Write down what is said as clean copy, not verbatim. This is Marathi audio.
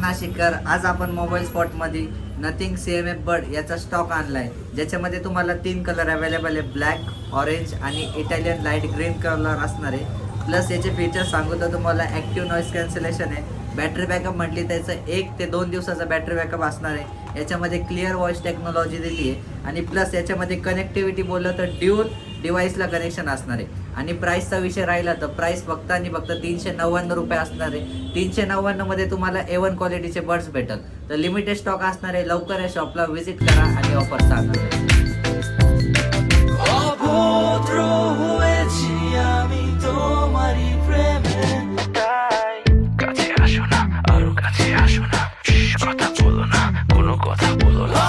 नाशिककर. आज आपण मोबाईल स्पॉट मध्ये नथिंग CMF बड याचा स्टॉक आणलाय, ज्याच्यामध्ये तुम्हाला 3 कलर अवेलेबल आहे, ब्लॅक, ऑरेंज आणि इटालियन लाईट ग्रीन कलर असणार आहे. प्लस याचे फीचर्स सांगू तर तुम्हाला ॲक्टिव्ह नॉईस कॅन्सलेशन आहे. बॅटरी बॅकअप म्हटली त्याचं 1 ते 2 दिवसाचा बॅटरी बॅकअप असणार आहे. याच्यामध्ये क्लिअर व्हॉइस टेक्नॉलॉजी दिली आहे आणि प्लस याच्यामध्ये कनेक्टिव्हिटी बोललं तर ड्यूल डिव्हाइसला कनेक्शन असणार आहे. आणि प्राईसचा विषय राहिला तर प्राईस फक्त आणि फक्त 399 रुपये असणार आहे. 399 मध्ये तुम्हाला A1 क्वालिटीचे बड्स भेटल. तर लिमिटेड स्टॉक असणार आहे. लवकर या शॉपला व्हिजिट करा आणि ऑफर सांगा. কাছে আসো না, আরো কাছে আসো না, কথা বলো না, কোনো কথা বলো না।